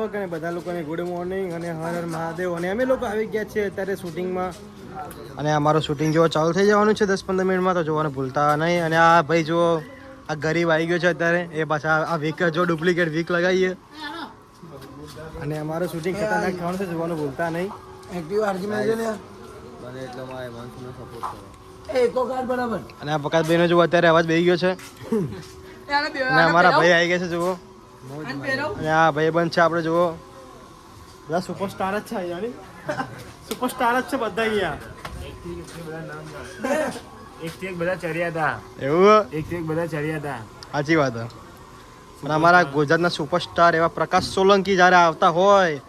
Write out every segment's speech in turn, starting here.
Vlog અને બધા લોકોને ગુડ મોર્નિંગ અને હર હર મહાદેવ. અને અમે લોકો આવી ગયા છીએ અત્યારે શૂટિંગમાં અને અમારું શૂટિંગ જો ચાલુ થઈ જવાનું છે 10-15 મિનિટમાં, તો જોવાનું ભૂલતા નહીં. અને આ ભાઈ જો આ ગરીબ આવી ગયો છે અત્યારે, એ પાછા આ વીક જો ડુપ્લિકેટ વીક લગાવીએ. અને અમારું શૂટિંગ ખતરનાક થવાનું છે, જોવાનું ભૂલતા નહીં. એક્ટિવ આર્ગ્યુમેન્ટ છે ને બને એટલે મારે મંચનો સપોર્ટ કરો. એ તો કાર બરાબર. અને આ પકાતભાઈનો જો અત્યારે અવાજ બેહી ગયો છે. અને અમારા ભાઈ આવી ગયા છે જુઓ. અને આ ભાઈ બંધ છે આપણે જુઓ, બધા સુપરસ્ટાર જ છે અહીંયા. સુપરસ્ટાર જ છે બધા અહીંયા. એક બધા ચડ્યા હતા. એવું એક બધા ચડ્યા હતા. સાચી વાત. અને અમારા ગુજરાતના સુપરસ્ટાર એવા પ્રકાશ સોલંકી જ્યારે આવતા હોય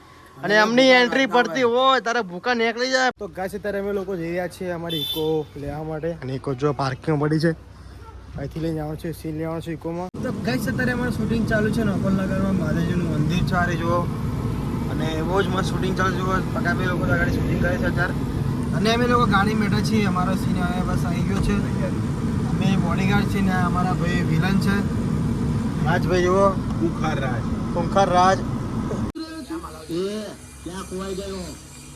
અને એમની એન્ટ્રી પડતી હોય ત્યારે ભૂકા નીકળી જાય. તો ગાઈસ અત્યારે અમે લોકો જઈ રહ્યા છીએ અમારી ઇકો લેવા માટે. અને ઇકો જો પાર્કિંગ પડી છે, અહીંથી લઈને જવાનું છે, સીન લેવાનું છે ઇકોમાં. તો ગાઈસ અત્યારે અમારું શૂટિંગ ચાલુ છે નોકલનગરમાં, મહાદેવજીનું મંદિર છે આ જુઓ. અને બહુ જ મસ્ત શૂટિંગ ચાલુ છે. પકાભાઈ લોકો ગાડી શૂટિંગ કરે છે અત્યારે. અને અમે લોકો ગાડી બેઠા છીએ, અમારો સીન હવે બસ આવી ગયો છે. અમે બોડીગાર્ડ છીએ ને અમારા ભાઈ વિલન છે રાજભાઈ જુઓ. ખુંખાર રાજ. ક્યાં ખોવાઈ ગયો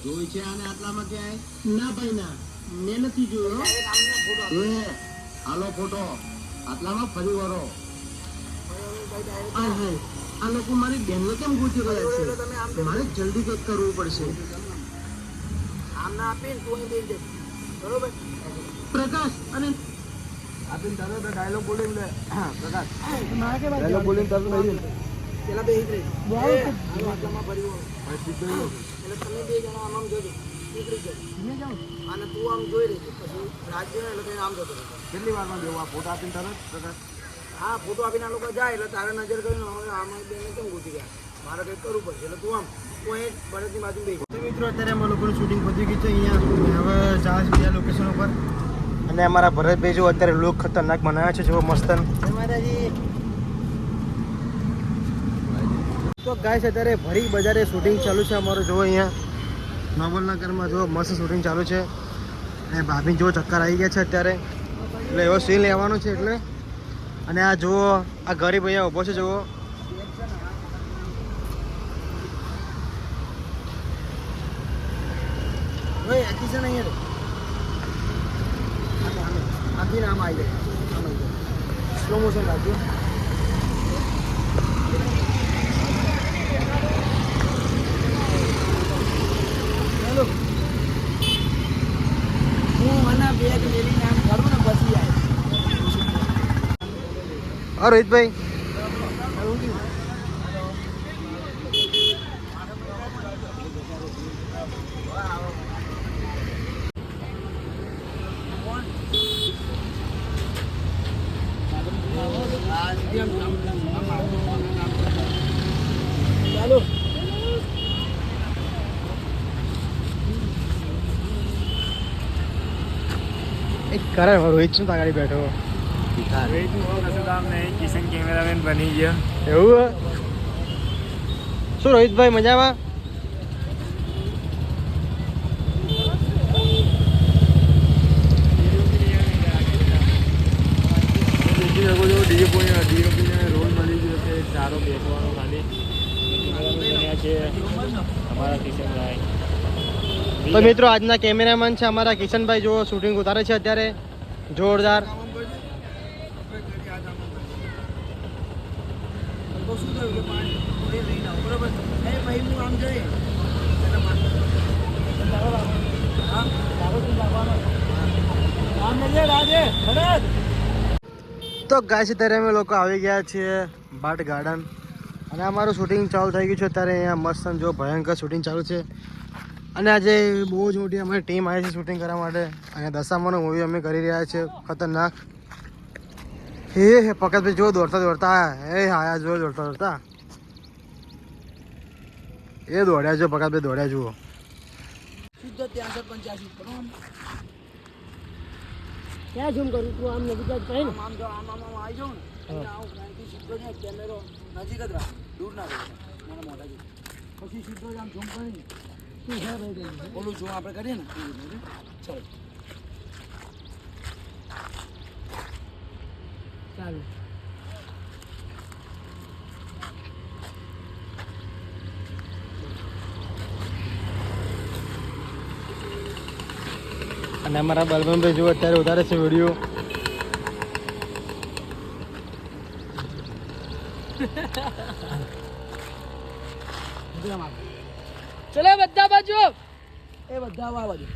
જોઈ છે આને આટલામાં ક્યાંય? ના ભાઈ ના, મેં નથી જોયો. હાલો ફોટો આટલામાં ફરી વળો. આ લોકો મારી બેનને કેમ ગોતી રહ્યા છે? મારે જલ્દી કંઈક કરવું પડશે. પ્રકાશ અને આપીને તારો તો ડાયલોગ બોલી લે. પ્રકાશ ડાયલોગ બોલીને તારું નહીં પેલા બે હિત રહી આટલામાં ફરી વળો. એટલે તમે બે જણા આમ જોજો નીકળી જાય અને તું આમ જોઈ રહી પછી રાજ જોઈ એટલે આમ જતો. કેટલી વારમાં જેવું આ ફોટો આપીને તરત પ્રકાશ? હા, ફોટો આપીને આ લોકો જાય એટલે તારે નજર કરીને આમાં બેને કેમ ગોતી ગયા, મારે કંઈક કરવું પડશે. એટલે તું આમ તું અહીં બળદની બાજુ બે. તો મિત્રો અત્યારે અમારા લોકોનું શૂટિંગ પતી ગયું છે અહીંયા. હવે જાય બીજા લોકેશન ઉપર. અને અમારા ભરતભાઈ જો અત્યારે લોક ખતરનાક બનાવ્યા છે જો મસ્તન. તો ગાઈસ અત્યારે ભરી બજારે શૂટિંગ ચાલુ છે અમારું જો અહીંયા નવલનગરમાં જો મસ્ત શૂટિંગ ચાલુ છે. અને ભાભી જો ચક્કર આવી ગયા છે અત્યારે, એટલે એવો સીન લેવાનો છે એટલે. અને આ જુઓ આ ગરીબ અહીંયા ઊભો છે જુઓ. એક્શન અહીંયા આખી નામ આવી જાય, સ્લો મોશન રાખ્યું. રોહિતભાઈ ચાલો એક કરે રોહિત શું તાગાડી બેઠો. કિશન કેમેરામેન બની ગયો. એવું શું રોહિતભાઈ મજામાં? રોલ મળી ગયો છે સારો બેસવાનો ખાલી. અમારા કિશનભાઈ તો મિત્રો આજના કેમેરામેન છે અમારા કિશનભાઈ જો શૂટિંગ ઉતારે છે અત્યારે જોરદાર. તો ગાઈસ અત્યારે અમે લોકો આવી ગયા છીએ બાટ ગાર્ડન. અને અમારું શૂટિંગ ચાલુ થઈ ગયું છે અત્યારે અહીંયા મસ્ત જો ભયંકર શૂટિંગ ચાલુ છે. અને આજે બહુ જ મોટી અમારી ટીમ આવી છે શૂટિંગ કરવા માટે. અને દશામાનું મૂવી અમે કરી રહ્યા છીએ ખતરનાક. હે પકડભાઈ જો દોડતા દોડતા એ આયા જો દોડતા દોડતા એ દોડ્યા જો પકડભાઈ દોડ્યા જુઓ. ક્યાં ઝૂમ કરું તું? આમ નજીક જ કહે ને. આમ જો આમ આવી જાઉં ને આવું ફ્રેન્કથી સીધો ને કેમેરો નજીક જ રાખ, દૂર ના રહે મારા મોઢાથી. પછી સીધો જ આમ ઝૂમ કરીને શું છે ભાઈ ઓલું ઝૂમ આપણે કરીએ ને ચાલો ચાલો. અને અમારા બલવંતભાઈ જો અત્યારે ઉતારે છે વિડીયો. ચલો બધા બાજુ એ બધા આ બાજુ.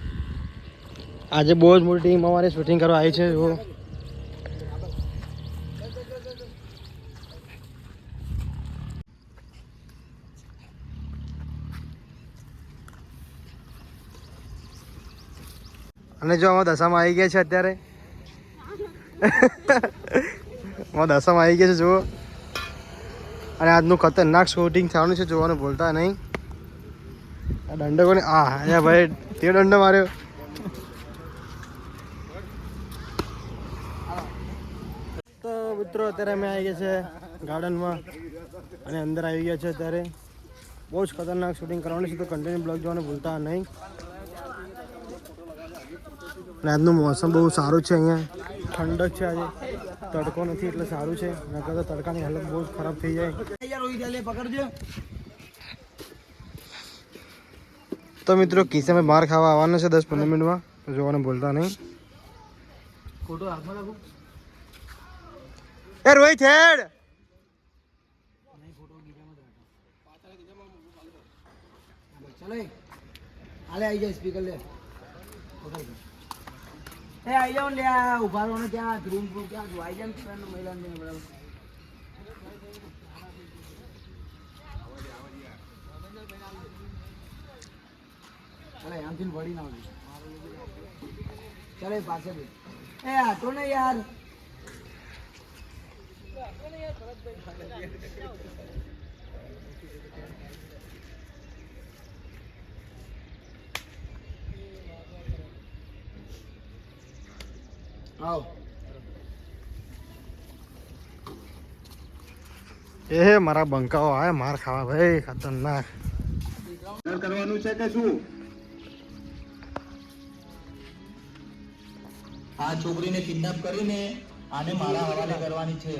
આજે બહુ જ મોટી ટીમ અમારે શૂટિંગ કરવા આવી છે. જો અને જો અમે દશામાં આવી ગયા છે અત્યારે. અમે દશામાં આવી ગયા છે જુઓ. અને આજનું ખતરનાક શૂટિંગ થવાનું છે, જોવાનું ભૂલતા નહીં. આ દંડો કોને? અહીંયા ભાઈ તે દંડો માર્યો. તો મિત્રો અત્યારે અમે આવી ગયા છે ગાર્ડનમાં અને અંદર આવી ગયા છે અત્યારે. બહુ જ ખતરનાક શૂટિંગ કરવાનું છે, તો કન્ટિન્યુ બ્લોગ જોવાનું ભૂલતા નહીં. અને આજનું મોસમ બહુ સારું છે, અહીંયા ઠંડક છે, આજે તડકો નથી એટલે સારું છે. નકર તો તડકાની હાલત બહુ જ ખરાબ થઈ જાય. તો મિત્રો કિસ્સામાં માર ખાવા આવવાનો છે 10-15 મિનિટમાં, તો જોવાનું ભૂલતા નહીં. ફોટો હાથમાં રાખો. એ રોહિત હેડ ચલો હાલે આવી જાય સ્પીકર લે. એ આવી જાઓ લે, ઉભા રહો ને ત્યાં રૂમ ક્યાં આવી જાય ને મહિલાને બરાબર. ચાલે આમથી વળી ના આવજો. ચાલે પાછળ એ આટો ને યાર. આવ એ મારા બંકાઓ આવે માર ખાવા ભાઈ ખતરનાક. કરવાનું છે કે શું? આ છોકરીને કિડનેપ કરીને આને મારા હવાલે કરવાની છે.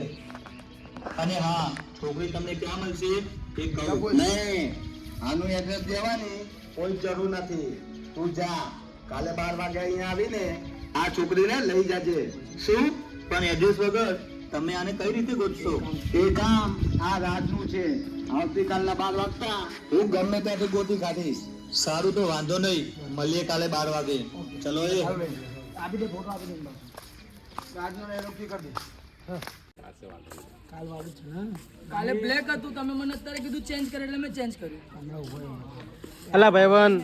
અને હા, છોકરી તમને ક્યાં મળશે એ કહું. નહીં, આનું એડ્રેસ દેવાની કોઈ જરૂર નથી. તું જા, કાલે 12 વાગે અહીંયા આવીને આ છોકરીને લઈ જાજે. શું? પણ એડ્રેસ વગર તમે આને કઈ રીતે ગોતશો? એ કામ આ રાતનું છે. આવતીકાલના 12 વાગતા હું ગમે ત્યાંથી ગોતી કાઢીશ. સારું, તો વાંધો નહીં, મળીએ કાલે 12 વાગે. ચલો એ આપી દે ફોટો આપી દે. રાજનો એનો કી કરી દે. કાલ વાળું છે ને. કાલે બ્લેક હતું, તમે મને અત્યારે કીધું ચેન્જ કરે એટલે મેં ચેન્જ કર્યું. હમણાં ઉભો અલા ભાઈબંધ,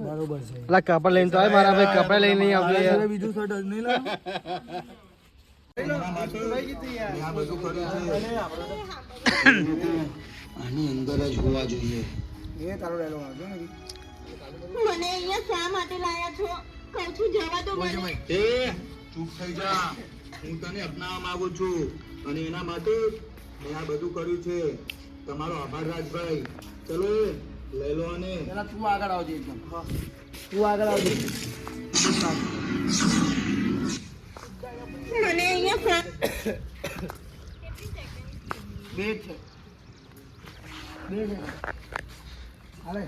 બરોબર છે. અલા કપડા લઈને તો આવે મારા ભાઈ, કપડા લઈને નહીં આવતો યાર. બીજું શર્ટ જ નહીં લાવ. આ બધું કર્યું છે. આની અંદર જ હોવા જોઈએ. એ તારો ડાયલોગ આવજો ને. મને અહીંયા શા માટે લાયા છો? કહું છું જવા દો મને. એ ચૂપ થઈ જા. હું તને અપનાવવા માંગુ છું અને એના માટે મેં આ બધું કર્યું છે. તમારો આભાર રાજભાઈ. ચલો લઈ લો. અને પેલા તું આગળ આવજે એકદમ. તું આગળ આવજે. મને અહીંયા શા બે છે. બે છે. હાલે.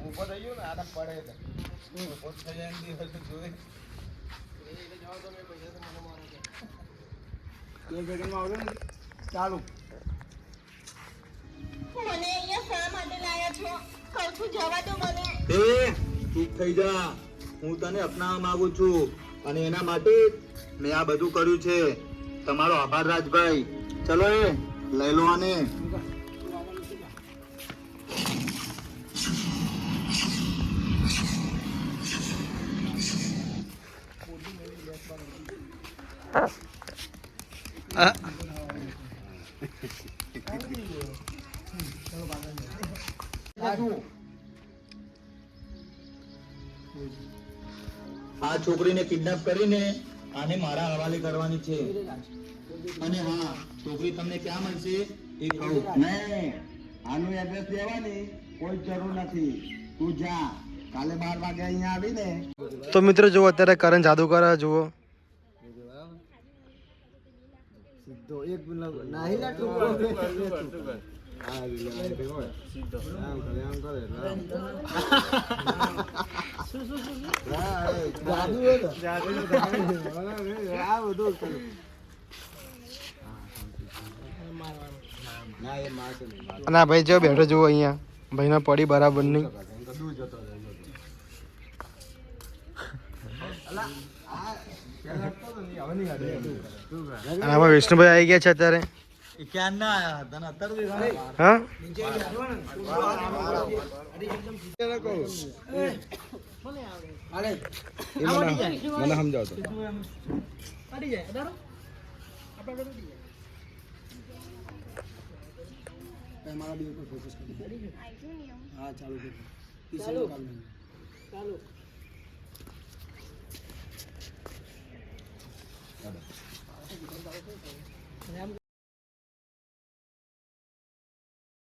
ઊભો થઈ ગયો ને આને પડે ઊભો થઈ જાય ને દિવસ જોઈ. બે સેકન્ડમાં આવજો ને. ચાલુ. મને અહીંયા શા માટે લાયા છો? કહું છું જવા દો મને. એ ચૂપ થઈ જા. હું તને અપનાવવા માંગુ છું અને એના માટે મેં આ બધું કર્યું છે. તમારો આભાર રાજભાઈ. ચલો એ લઈ લો. આને આ છોકરીને કિડનેપ કરીને આને મારા હવાલે કરવાની છે. અને હા, છોકરી તમને ક્યાં મળશે એ કહું. નહીં, આનું એડ્રેસ દેવાની કોઈ જરૂર નથી. તું જા, કાલે 12 વાગે અહીંયા આવીને તો મિત્રો જુઓ અત્યારે કરણ જાદુ કરે જુઓ. અને આ ભાઈ જો બેઠો જુઓ અહીંયા ભાઈને પડી બરાબર નહીં. અને આમાં વિષ્ણુભાઈ આવી ગયા છે અત્યારે. ક્યાં ના આયા તને અત્યારે હા મને સમજાવ તો મારા બી ઉપર ફોકસ કરી. હા ચાલુ ચાલુ.